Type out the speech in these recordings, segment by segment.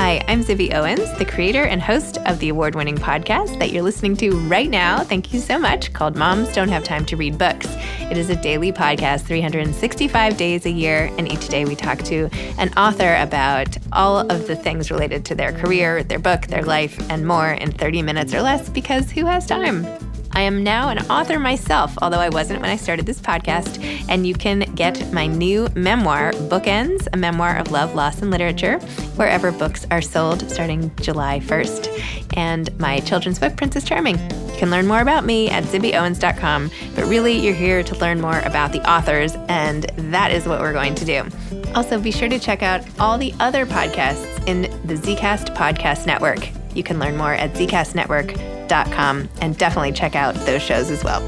Hi, I'm Zibby Owens, the creator and host of the award-winning podcast that you're listening to right now. Thank you so much, called Moms Don't Have Time to Read Books. It is a daily podcast, 365 days a year, and each day we talk to an author about all of the things related to their career, their book, their life, and more in 30 minutes or less, because who has time? I am now an author myself, although I wasn't when I started this podcast, and you can get my new memoir, Bookends, a memoir of love, loss, and literature, wherever books are sold starting July 1st, and my children's book, Princess Charming. You can learn more about me at zibbyowens.com, but really you're here to learn more about the authors, and that is what we're going to do. Also, be sure to check out all the other podcasts in the Zcast Podcast Network. You can learn more at zcastnetwork.com and definitely check out those shows as well.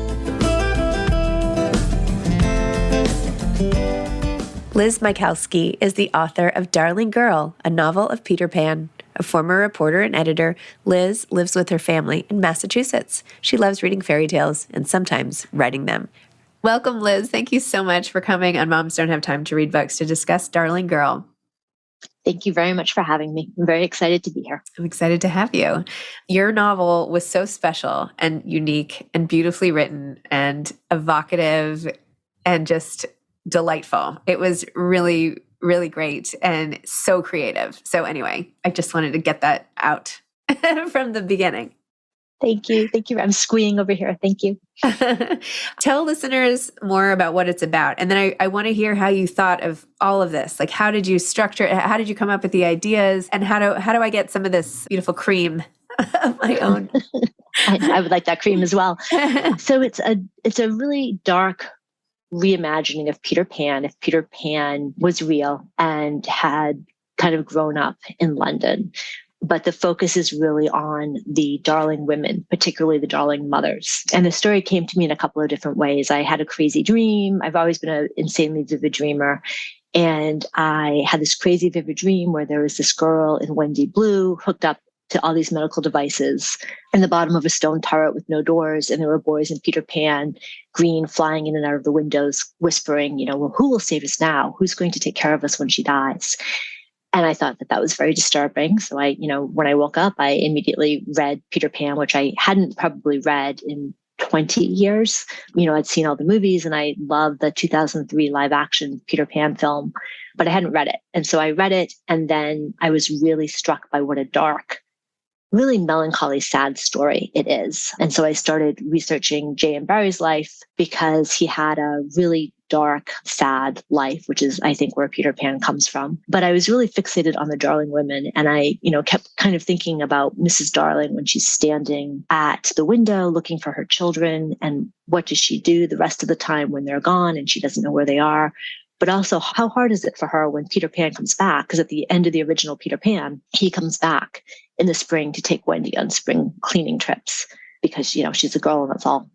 Liz Michalski is the author of Darling Girl, a novel of Peter Pan. A former reporter and editor, Liz lives with her family in Massachusetts. She loves reading fairy tales and sometimes writing them. Welcome, Liz. Thank you so much for coming on Moms Don't Have Time to Read Books to discuss Darling Girl. Thank you very much for having me. I'm very excited to be here. I'm excited to have you. Your novel was so special and unique and beautifully written and evocative and just delightful. It was really, really great and so creative. So anyway, I just wanted to get that out from the beginning. Thank you. Thank you. I'm squeeing over here. Thank you. Tell listeners more about what it's about. And then I want to hear how you thought of all of this. Like, how did you structure it? How did you come up with the ideas? And how do I get some of this beautiful cream of my own? I would like that cream as well. So it's a really dark reimagining of Peter Pan. If Peter Pan was real and had kind of grown up in London. But the focus is really on the darling women, particularly the darling mothers. And the story came to me in a couple of different ways. I had a crazy dream. I've always been an insanely vivid dreamer. And I had this crazy vivid dream where there was this girl in Wendy blue hooked up to all these medical devices in the bottom of a stone turret with no doors. And there were boys in Peter Pan green flying in and out of the windows, whispering, well, who will save us now? Who's going to take care of us when she dies? And I thought that was very disturbing. So when I woke up, I immediately read Peter Pan, which I hadn't probably read in 20 years. I'd seen all the movies and I loved the 2003 live action Peter Pan film, but I hadn't read it. And so I read it. And then I was really struck by what a dark, really melancholy, sad story it is. And so I started researching J.M. Barrie's life because he had a really dark, sad life, which is, I think, where Peter Pan comes from. But I was really fixated on the darling women. And I, kept kind of thinking about Mrs. Darling when she's standing at the window looking for her children. And what does she do the rest of the time when they're gone and she doesn't know where they are? But also, how hard is it for her when Peter Pan comes back? Because at the end of the original Peter Pan, he comes back in the spring to take Wendy on spring cleaning trips because, she's a girl and that's all,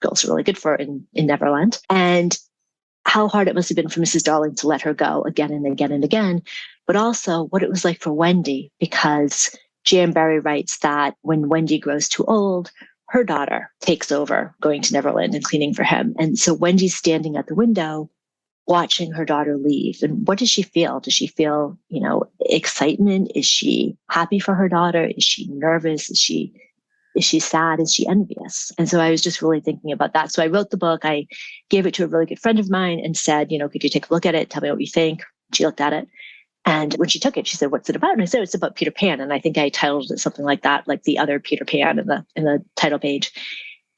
girls are really good for in Neverland. And how hard it must have been for Mrs. Darling to let her go again and again and again, but also what it was like for Wendy, because J.M. Barrie writes that when Wendy grows too old, her daughter takes over going to Neverland and cleaning for him. And so Wendy's standing at the window watching her daughter leave. And what does she feel? Does she feel, excitement? Is she happy for her daughter? Is she nervous? Is she sad? Is she envious? And so I was just really thinking about that. So I wrote the book. I gave it to a really good friend of mine and said, could you take a look at it? Tell me what you think. She looked at it. And when she took it, she said, what's it about? And I said, it's about Peter Pan. And I think I titled it something like that, like the other Peter Pan in the title page.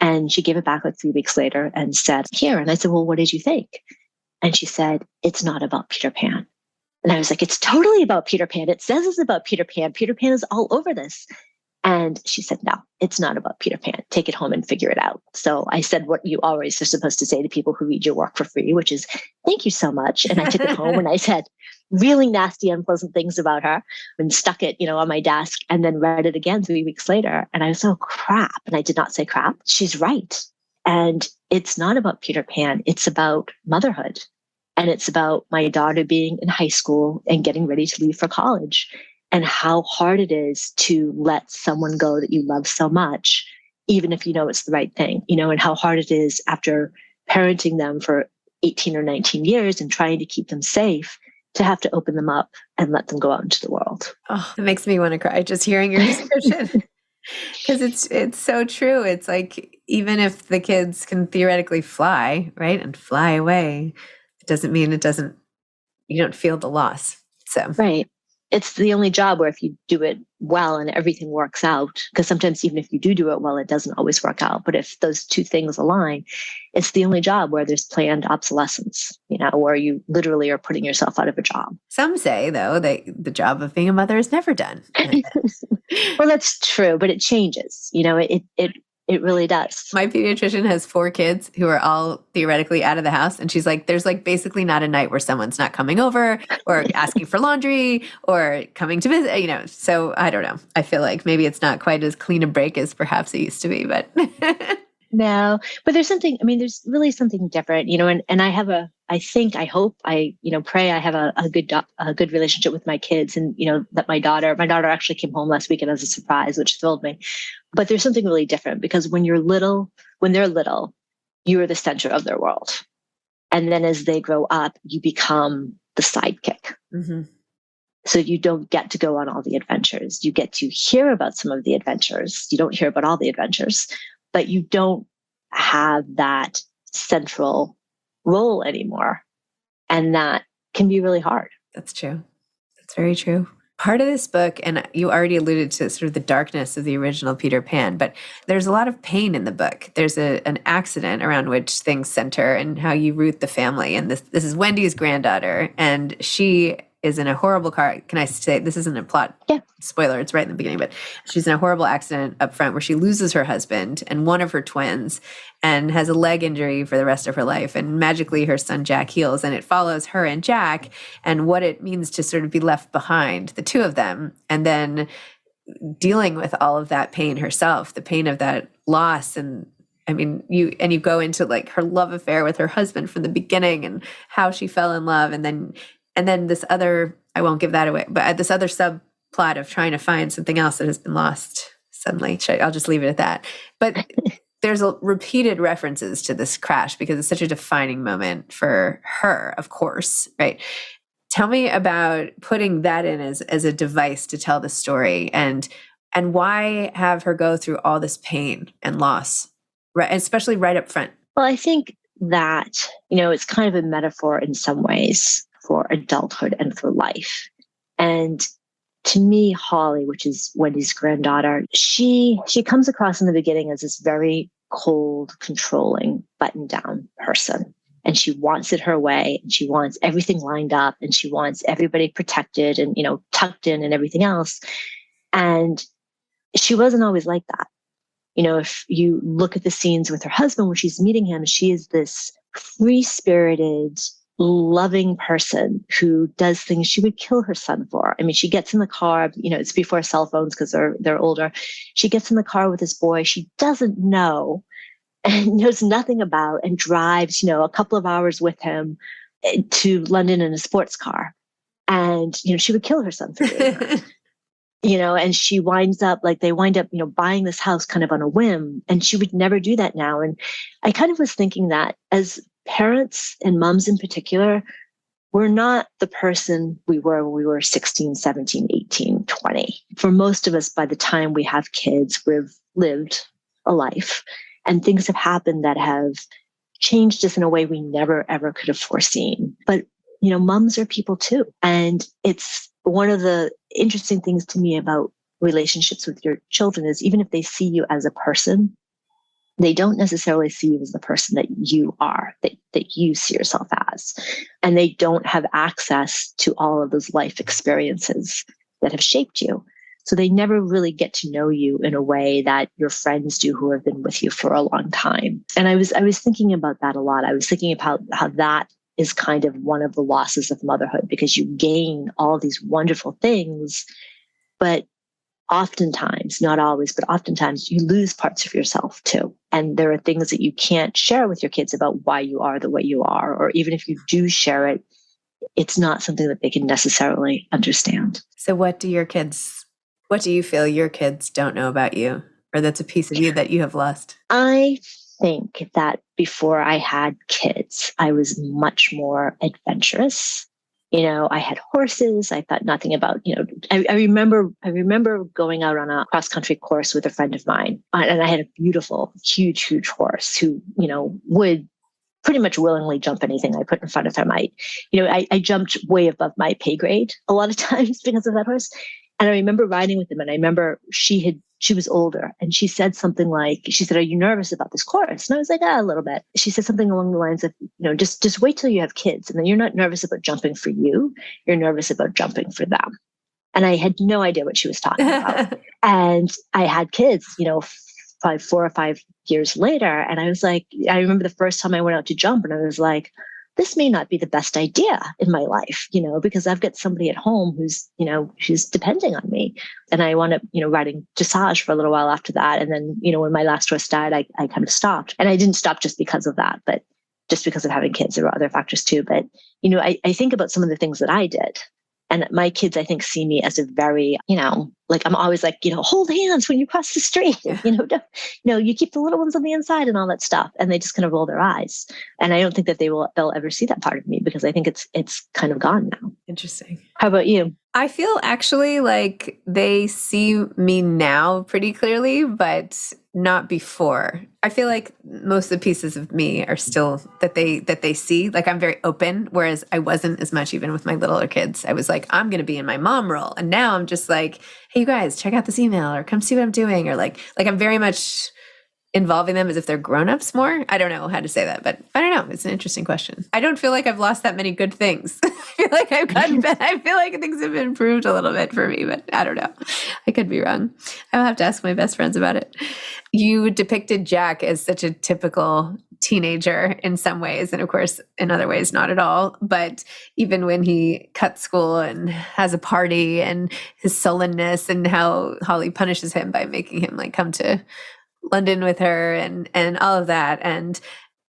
And she gave it back like 3 weeks later and said, here. And I said, well, what did you think? And she said, it's not about Peter Pan. And I was like, it's totally about Peter Pan. It says it's about Peter Pan. Peter Pan is all over this. And she said, no, it's not about Peter Pan. Take it home and figure it out. So I said what you always are supposed to say to people who read your work for free, which is, thank you so much. And I took it home and I said really nasty, unpleasant things about her and stuck it, on my desk and then read it again 3 weeks later. And I was, oh, crap. And I did not say crap. She's right. And it's not about Peter Pan. It's about motherhood. And it's about my daughter being in high school and getting ready to leave for college. And how hard it is to let someone go that you love so much, even if you know it's the right thing, and how hard it is after parenting them for 18 or 19 years and trying to keep them safe to have to open them up and let them go out into the world. Oh, it makes me want to cry just hearing your description. Because it's so true. It's like, even if the kids can theoretically fly, right, and fly away, it doesn't mean you don't feel the loss. So Right. It's the only job where if you do it well and everything works out, because sometimes even if you do it well, it doesn't always work out. But if those two things align, it's the only job where there's planned obsolescence, where you literally are putting yourself out of a job. Some say, though, that the job of being a mother is never done. Well, that's true, but it changes. It really does. My pediatrician has 4 kids who are all theoretically out of the house. And she's like, there's like basically not a night where someone's not coming over or asking for laundry or coming to visit, So I don't know. I feel like maybe it's not quite as clean a break as perhaps it used to be, but. No, but there's really something different, and I have I hope, pray I have a good relationship with my kids, and, that my daughter actually came home last weekend as a surprise, which thrilled me. But there's something really different because when they're little, you are the center of their world. And then as they grow up, you become the sidekick. Mm-hmm. So you don't get to go on all the adventures. You get to hear about some of the adventures. You don't hear about all the adventures, but you don't have that central role anymore. And that can be really hard. That's true. That's very true. Part of this book, and you already alluded to sort of the darkness of the original Peter Pan, but there's a lot of pain in the book. There's an accident around which things center and how you root the family. And this is Wendy's granddaughter, and she is in a horrible car. Can I say, this isn't a plot spoiler, it's right in the beginning, but she's in a horrible accident up front where she loses her husband and one of her twins and has a leg injury for the rest of her life. And magically her son Jack heals, and it follows her and Jack and what it means to sort of be left behind, the two of them, and then dealing with all of that pain herself, the pain of that loss. And I mean, you go into like her love affair with her husband from the beginning and how she fell in love, and then this other, I won't give that away, but this other subplot of trying to find something else that has been lost suddenly. I'll just leave it at that. But there's repeated references to this crash because it's such a defining moment for her, of course, right? Tell me about putting that in as a device to tell the story, and why have her go through all this pain and loss, right? Especially right up front. Well, I think that, it's kind of a metaphor in some ways for adulthood and for life. And to me, Holly, which is Wendy's granddaughter, she comes across in the beginning as this very cold, controlling, buttoned down person. And she wants it her way, and she wants everything lined up, and she wants everybody protected and, tucked in and everything else. And she wasn't always like that. If you look at the scenes with her husband when she's meeting him, she is this free-spirited, loving person who does things she would kill her son for. I mean, she gets in the car, it's before cell phones because they're older. She gets in the car with this boy she doesn't know and knows nothing about, and drives, a couple of hours with him to London in a sports car. And, she would kill her son for doing that. And they wind up, buying this house kind of on a whim, and she would never do that now. And I kind of was thinking that as parents, and moms in particular, we're not the person we were when we were 16, 17, 18, 20. For most of us, by the time we have kids, we've lived a life, and things have happened that have changed us in a way we never, ever could have foreseen. But, moms are people too. And it's one of the interesting things to me about relationships with your children is even if they see you as a person, they don't necessarily see you as the person that you are, that you see yourself as. And they don't have access to all of those life experiences that have shaped you. So they never really get to know you in a way that your friends do who have been with you for a long time. And I was thinking about that a lot. I was thinking about how that is kind of one of the losses of motherhood, because you gain all these wonderful things, but oftentimes, not always, but oftentimes you lose parts of yourself too. And there are things that you can't share with your kids about why you are the way you are. Or even if you do share it, it's not something that they can necessarily understand. So what do you feel your kids don't know about you? Or that's a piece of you that you have lost? I think that before I had kids, I was much more adventurous I had horses. I thought nothing about, I remember going out on a cross country course with a friend of mine, and I had a beautiful, huge, huge horse who, would pretty much willingly jump anything I put in front of him. I jumped way above my pay grade a lot of times because of that horse. And I remember riding with him, and I remember she was older, and she said something like, she said, "Are you nervous about this course?" And I was like, a little bit. She said something along the lines of, just wait till you have kids, and then you're not nervous about jumping for you. You're nervous about jumping for them. And I had no idea what she was talking about. And I had kids, probably 4 or 5 years later. And I was like, I remember the first time I went out to jump, and I was like, this may not be the best idea in my life, because I've got somebody at home who's depending on me. And I wound up, riding dressage for a little while after that. And then, when my last horse died, I kind of stopped. And I didn't stop just because of that, but just because of having kids. There were other factors too. But, I think about some of the things that I did. And my kids, I think, see me as a very, like I'm always like, hold hands when you cross the street. Yeah. You keep the little ones on the inside and all that stuff. And they just kind of roll their eyes. And I don't think that they'll ever see that part of me, because I think it's kind of gone now. Interesting. How about you? I feel actually like they see me now pretty clearly, but not before. I feel like most of the pieces of me are still that they see. Like I'm very open, whereas I wasn't as much even with my littler kids. I was like, I'm going to be in my mom role. And now I'm just like, hey, you guys, check out this email, or come see what I'm doing. Or like I'm very much involving them as if they're grown-ups more. I don't know how to say that, but I don't know. It's an interesting question. I don't feel like I've lost that many good things. I feel like I've gotten better. I feel like things have improved a little bit for me, but I don't know. I could be wrong. I'll have to ask my best friends about it. You depicted Jack as such a typical teenager in some ways, and of course, in other ways, not at all. But even when he cuts school and has a party, and his sullenness, and how Holly punishes him by making him like come to London with her and all of that. And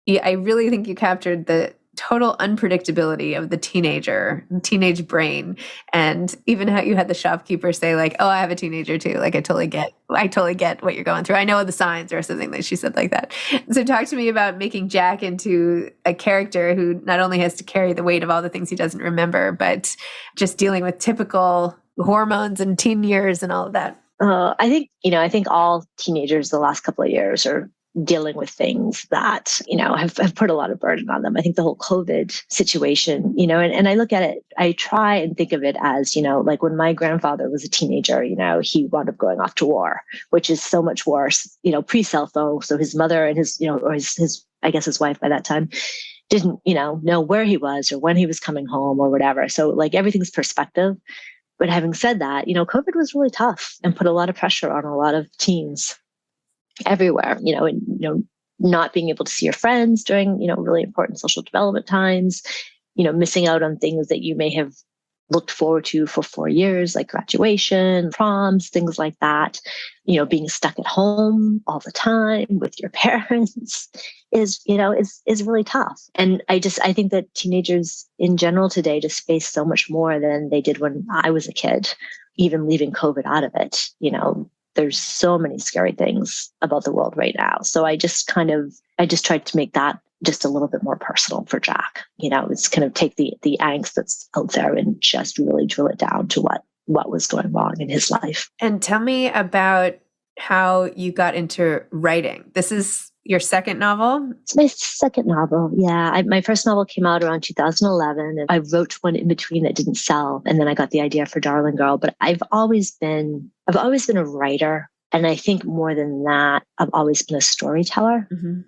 I really think you captured the total unpredictability of the teenage brain. And even how you had the shopkeeper say like, oh, I have a teenager too. Like I totally get what you're going through. I know the signs, or something that she said like that. So talk to me about making Jack into a character who not only has to carry the weight of all the things he doesn't remember, but just dealing with typical hormones and teen years and all of that. I think all teenagers the last couple of years are dealing with things that, have put a lot of burden on them. I think the whole COVID situation, and I look at it, I try and think of it as, like when my grandfather was a teenager, he wound up going off to war, which is so much worse, pre-cell phone. So his mother and his, or his, I guess his wife by that time didn't, know where he was or when he was coming home or whatever. So like everything's perspective. But having said that, COVID was really tough and put a lot of pressure on a lot of teens everywhere, and, not being able to see your friends during, really important social development times, missing out on things that you may have looked forward to for 4 years, like graduation, proms, things like that, being stuck at home all the time with your parents is really tough. And I think that teenagers in general today just face so much more than they did when I was a kid, even leaving COVID out of it. There's so many scary things about the world right now. So I just tried to make that just a little bit more personal for Jack. It's kind of take the angst that's out there and just really drill it down to what was going wrong in his life. And tell me about how you got into writing. This is your second novel? It's my second novel. Yeah. My first novel came out around 2011, and I wrote one in between that didn't sell. And then I got the idea for Darling Girl, but I've always been a writer. And I think more than that, I've always been a storyteller. Mm-hmm.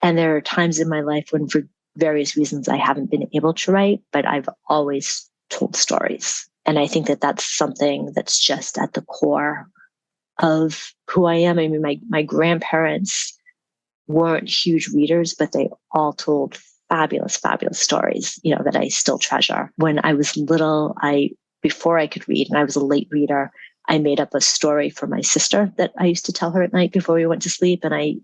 And there are times in my life when for various reasons I haven't been able to write, but I've always told stories. And I think that that's something that's just at the core of who I am. I mean, my grandparents weren't huge readers, but they all told fabulous, fabulous stories, that I still treasure. When I was little, before I could read, and I was a late reader, I made up a story for my sister that I used to tell her at night before we went to sleep. And I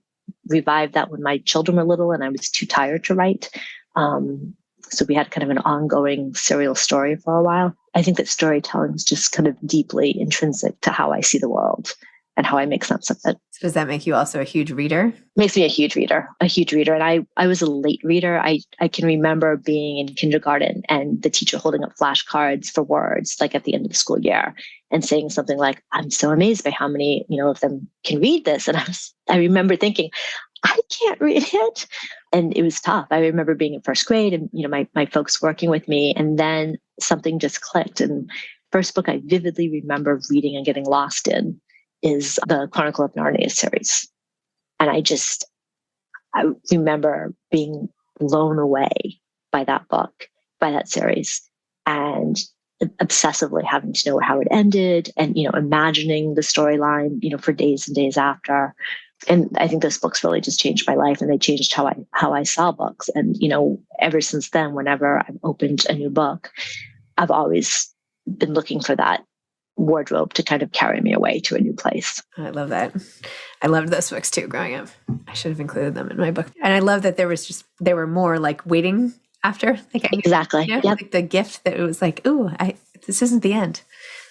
revived that when my children were little and I was too tired to write. So we had kind of an ongoing serial story for a while. I think that storytelling is just kind of deeply intrinsic to how I see the world and how I make sense of it. So does that make you also a huge reader? Makes me a huge reader. And I was a late reader. I can remember being in kindergarten and the teacher holding up flashcards for words, like at the end of the school year, and saying something like, I'm so amazed by how many, of them can read this. And I remember thinking, I can't read it. And it was tough. I remember being in first grade and, my folks working with me, and then something just clicked. And first book I vividly remember reading and getting lost in is the Chronicle of Narnia series. And I remember being blown away by that book, by that series, and obsessively having to know how it ended and, imagining the storyline, for days and days after. And I think those books really just changed my life, and they changed how I saw books. And, ever since then, whenever I've opened a new book, I've always been looking for that wardrobe to kind of carry me away to a new place. I love that. I loved those books too growing up. I should have included them in my book. And I love that there were more like waiting after. Exactly. Yep. Like the gift that it was like, ooh, this isn't the end.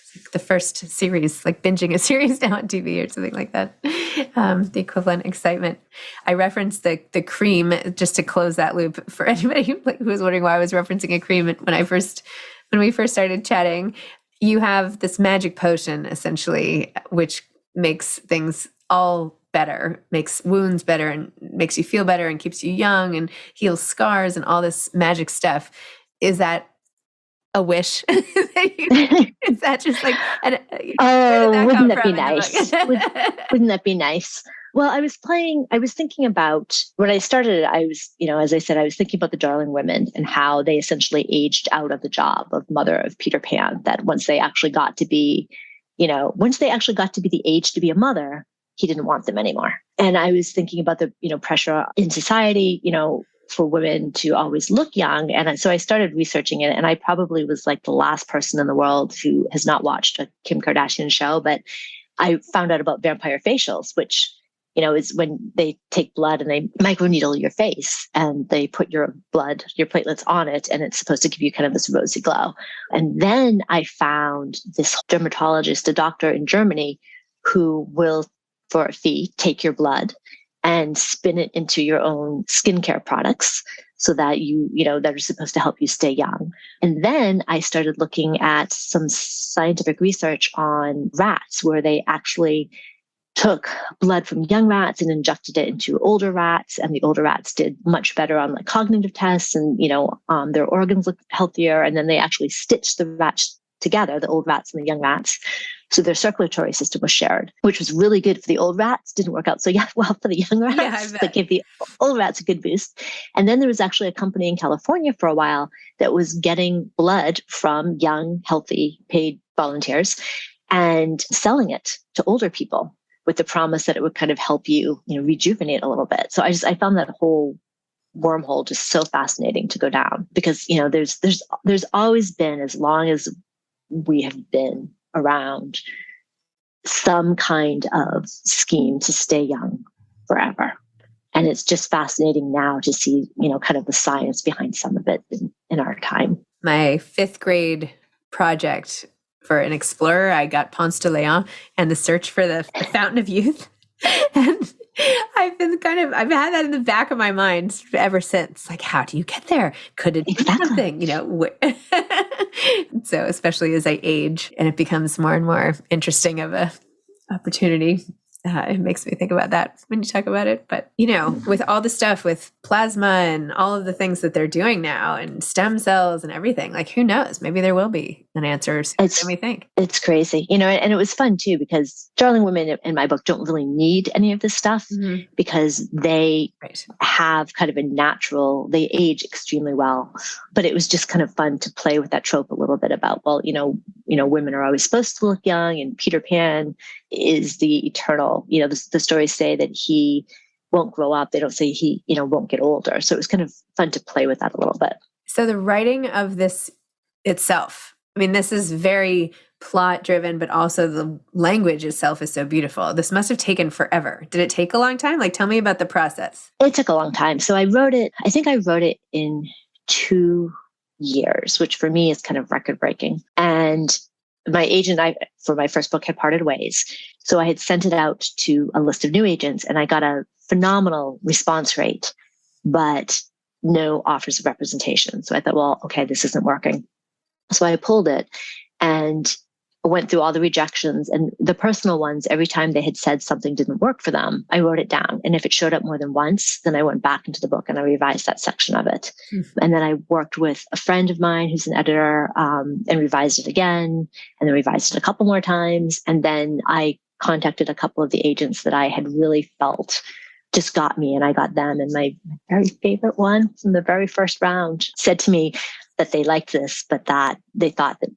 It's like the first series, like binging a series now on TV or something like that. The equivalent excitement. I referenced the cream just to close that loop for anybody who was wondering why I was referencing a cream when we first started chatting. You have this magic potion, essentially, which makes things all better, makes wounds better, and makes you feel better, and keeps you young, and heals scars, and all this magic stuff. Is that a wish? Is that just like? Wouldn't that be nice? Wouldn't that be nice? Well, I was thinking about when I started, I was, as I said, I was thinking about the Darling women and how they essentially aged out of the job of mother of Peter Pan, that once they actually got to be the age to be a mother, he didn't want them anymore. And I was thinking about the, pressure in society, for women to always look young. And so I started researching it, and I probably was like the last person in the world who has not watched a Kim Kardashian show, but I found out about vampire facials, which is when they take blood and they microneedle your face and they put your platelets on it, and it's supposed to give you kind of this rosy glow. And then I found this dermatologist, a doctor in Germany, who will, for a fee, take your blood and spin it into your own skincare products so that that are supposed to help you stay young. And then I started looking at some scientific research on rats, where they actually took blood from young rats and injected it into older rats, and the older rats did much better on like cognitive tests, and their organs looked healthier. And then they actually stitched the rats together, the old rats and the young rats, so their circulatory system was shared, which was really good for the old rats. Didn't work out so well for the young rats, but gave the old rats a good boost. And then there was actually a company in California for a while that was getting blood from young, healthy, paid volunteers and selling it to older people, with the promise that it would kind of help you, rejuvenate a little bit. So I found that whole wormhole just so fascinating to go down, because, there's always been, as long as we have been around, some kind of scheme to stay young forever. And it's just fascinating now to see, kind of the science behind some of it in our time. My 5th grade project for an explorer, I got Ponce de Leon and the search for the Fountain of Youth. And I've had that in the back of my mind ever since. Like, how do you get there? Could it be something, So especially as I age and it becomes more and more interesting of a opportunity, it makes me think about that when you talk about it. But, with all the stuff with plasma and all of the things that they're doing now, and stem cells and everything, like, who knows? Maybe there will be an answer sooner than we think. It's crazy, and it was fun too, because Darling Women in my book don't really need any of this stuff, because they have kind of they age extremely well. But it was just kind of fun to play with that trope a little bit about, well, women are always supposed to look young, and Peter Pan is the eternal, the stories say that he won't grow up. They don't say he, won't get older. So it was kind of fun to play with that a little bit. So the writing of this itself, I mean, this is very plot driven, but also the language itself is so beautiful. This must have taken forever. Did it take a long time? Like, tell me about the process. It took a long time. So I think I wrote it in 2 years, which for me is kind of record breaking. And my agent, for my first book, had parted ways. So I had sent it out to a list of new agents, and I got a phenomenal response rate, but no offers of representation. So I thought, well, okay, this isn't working. So I pulled it and went through all the rejections, and the personal ones. Every time they had said something didn't work for them, I wrote it down. And if it showed up more than once, then I went back into the book and I revised that section of it. Mm-hmm. And then I worked with a friend of mine who's an editor, and revised it again, and then revised it a couple more times. And then I contacted a couple of the agents that I had really felt just got me, and I got them. And my very favorite one from the very first round said to me that they liked this, but that they thought that,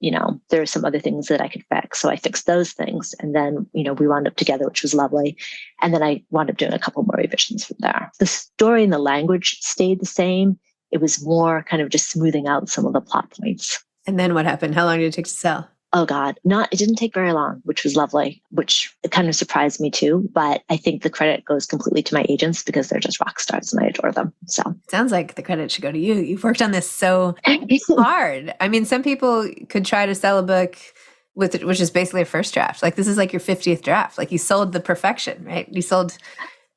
there are some other things that I could fix. So I fixed those things. And then, we wound up together, which was lovely. And then I wound up doing a couple more revisions from there. The story and the language stayed the same. It was more kind of just smoothing out some of the plot points. And then what happened? How long did it take to sell? Oh God, it didn't take very long, which was lovely, which it kind of surprised me too. But I think the credit goes completely to my agents because they're just rock stars and I adore them. So sounds like the credit should go to you. You've worked on this so hard. I mean, some people could try to sell a book with it, which is basically a first draft. Like this is like your 50th draft. Like you sold the perfection, right? You sold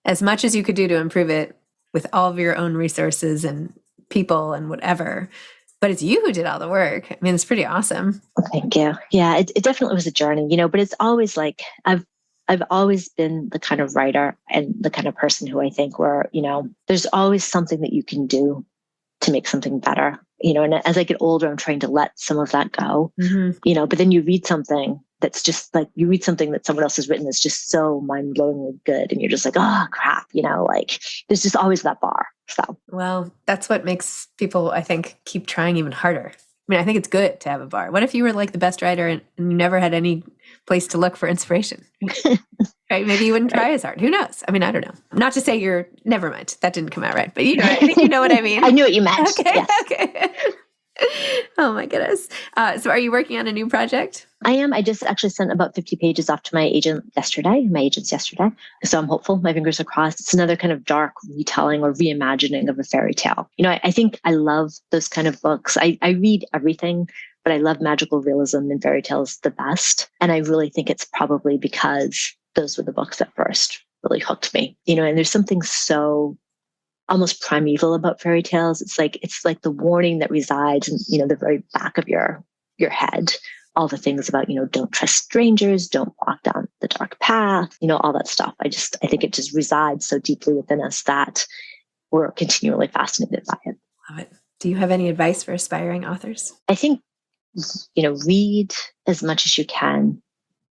as much as you could do to improve it with all of your own resources and people and whatever. But it's you who did all the work. I mean, it's pretty awesome. Thank you. Yeah, it definitely was a journey, but it's always like, I've always been the kind of writer and the kind of person who I think where, there's always something that you can do to make something better, and as I get older, I'm trying to let some of that go, but then you read something that's just like, you read something that someone else has written that's just so mind-blowingly good. And you're just like, oh crap, like there's just always that bar. So, well, that's what makes people, I think, keep trying even harder. I mean, I think it's good to have a bar. What if you were like the best writer and you never had any place to look for inspiration? Right? Maybe you wouldn't try as hard. Who knows? I mean, I don't know. Not to say never mind. That didn't come out right. But I think you know what I mean. I knew what you meant. Okay. Yes. Okay. Oh my goodness. So are you working on a new project? I am. I just actually sent about 50 pages off to my agents yesterday. So I'm hopeful. My fingers are crossed. It's another kind of dark retelling or reimagining of a fairy tale. I think I love those kind of books. I read everything, but I love magical realism and fairy tales the best. And I really think it's probably because those were the books that first really hooked me, and there's something so almost primeval about fairy tales. It's like the warning that resides in, the very back of your head. All the things about, don't trust strangers, don't walk down the dark path, all that stuff. I think it just resides so deeply within us that we're continually fascinated by it. Love it. Do you have any advice for aspiring authors? I think, read as much as you can,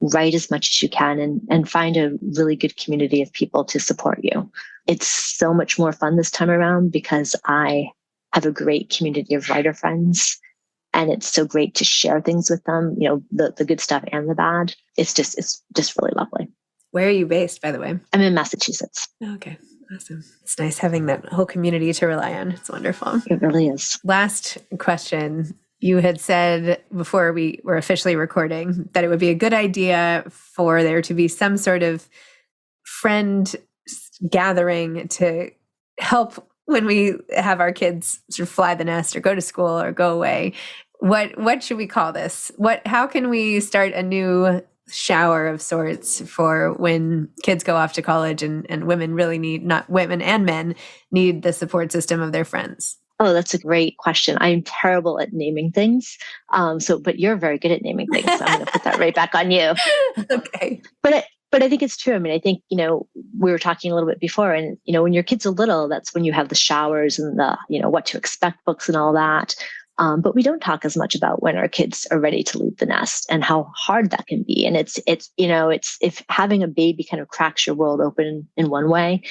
write as much as you can, and find a really good community of people to support you. It's so much more fun this time around because I have a great community of writer friends, and it's so great to share things with them, the good stuff and the bad. It's just really lovely. Where are you based, by the way? I'm in Massachusetts. Okay. Awesome. It's nice having that whole community to rely on. It's wonderful. It really is. Last question. You had said before we were officially recording that it would be a good idea for there to be some sort of friend gathering to help when we have our kids sort of fly the nest or go to school or go away. What should we call this? How can we start a new shower of sorts for when kids go off to college and women really need, not women and men, need the support system of their friends? Oh, that's a great question. I'm terrible at naming things. But you're very good at naming things. So I'm going to put that right back on you. Okay. But I think it's true. I mean, I think, we were talking a little bit before and, when your kids are little, that's when you have the showers and the, what to expect books and all that. But we don't talk as much about when our kids are ready to leave the nest and how hard that can be. And it's if having a baby kind of cracks your world open in one way,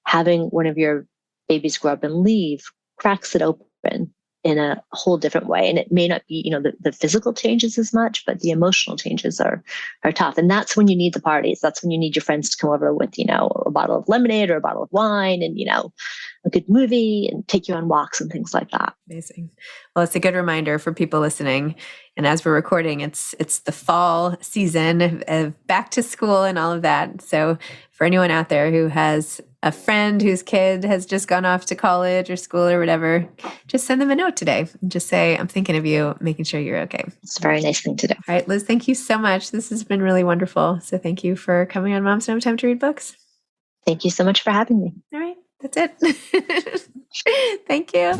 having one of your babies grow up and leave cracks it open in a whole different way. And it may not be, the physical changes as much, but the emotional changes are tough. And that's when you need the parties. That's when you need your friends to come over with, a bottle of lemonade or a bottle of wine and, a good movie and take you on walks and things like that. Amazing. Well, it's a good reminder for people listening. And as we're recording, it's the fall season of back to school and all of that. So for anyone out there who has a friend whose kid has just gone off to college or school or whatever, just send them a note today and just say, I'm thinking of you, making sure you're okay. It's a very nice thing to do. All right, Liz, thank you so much. This has been really wonderful. So thank you for coming on Moms Don't Have Time to Read Books. Thank you so much for having me. All right, that's it. Thank you.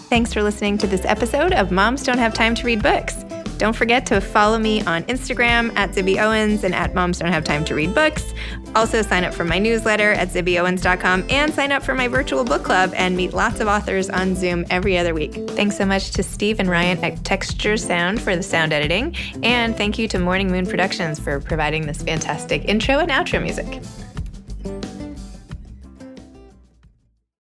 Thanks for listening to this episode of Moms Don't Have Time to Read Books. Don't forget to follow me on Instagram at Zibby Owens and at Moms Don't Have Time to Read Books. Also sign up for my newsletter at zibbyowens.com and sign up for my virtual book club and meet lots of authors on Zoom every other week. Thanks so much to Steve and Ryan at Texture Sound for the sound editing. And thank you to Morning Moon Productions for providing this fantastic intro and outro music.